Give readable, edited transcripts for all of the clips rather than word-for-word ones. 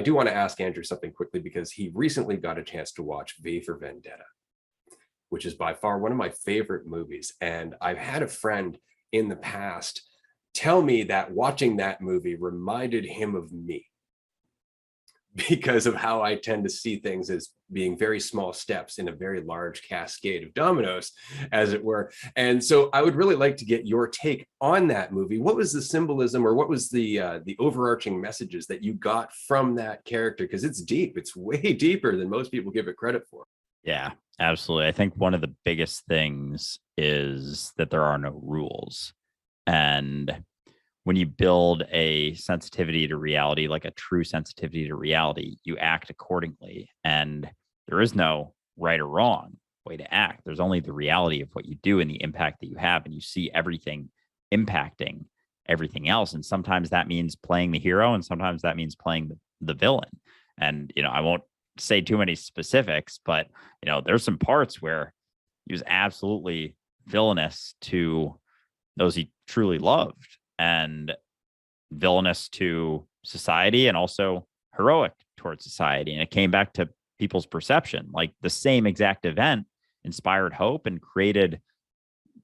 I do want to ask Andrew something quickly because he recently got a chance to watch V for Vendetta, which is by far one of my favorite movies. And I've had a friend in the past tell me that watching that movie reminded him of me because of how I tend to see things as being very small steps in a very large cascade of dominoes, as it were. And so I would really like to get your take on that movie. What was the symbolism, or what was the overarching messages that you got from that character? Because it's deep. It's way deeper than most people give it credit for. Yeah, absolutely. I think one of the biggest things is that there are no rules. And when you build a sensitivity to reality, like a true sensitivity to reality, you act accordingly. And there is no right or wrong way to act. There's only the reality of what you do and the impact that you have. And you see everything impacting everything else. And sometimes that means playing the hero, and sometimes that means playing the villain. And, I won't say too many specifics, but, there's some parts where he was absolutely villainous to those he truly loved, and villainous to society, and also heroic towards society. And it came back to people's perception. Like, the same exact event inspired hope and created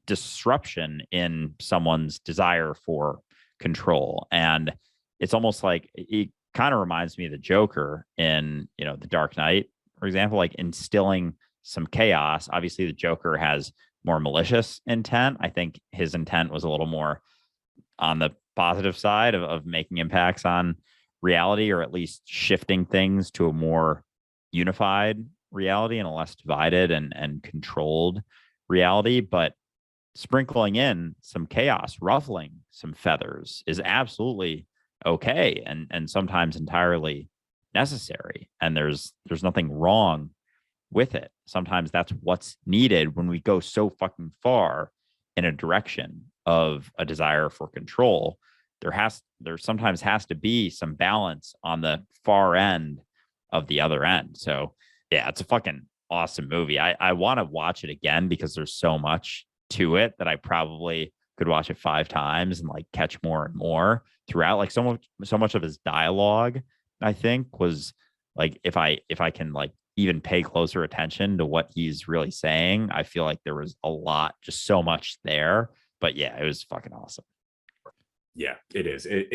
disruption in someone's desire for control. And it's almost like it kind of reminds me of the Joker in, The Dark Knight, for example, like instilling some chaos. Obviously, the Joker has more malicious intent. I think his intent was a little more on the positive side of making impacts on reality, or at least shifting things to a more unified reality and a less divided and controlled reality. But sprinkling in some chaos, ruffling some feathers is absolutely okay, and sometimes entirely necessary. And there's nothing wrong with it. Sometimes that's what's needed when we go so fucking far in a direction of a desire for control. There sometimes has to be some balance on the far end of the other end. So yeah, it's a fucking awesome movie. I want to watch it again because there's so much to it that I probably could watch it 5 times and like catch more and more throughout. Like, so much of his dialogue, I think, was like, if I can like even pay closer attention to what he's really saying, I feel like there was a lot, just so much there. But yeah, it was fucking awesome. Yeah, it is.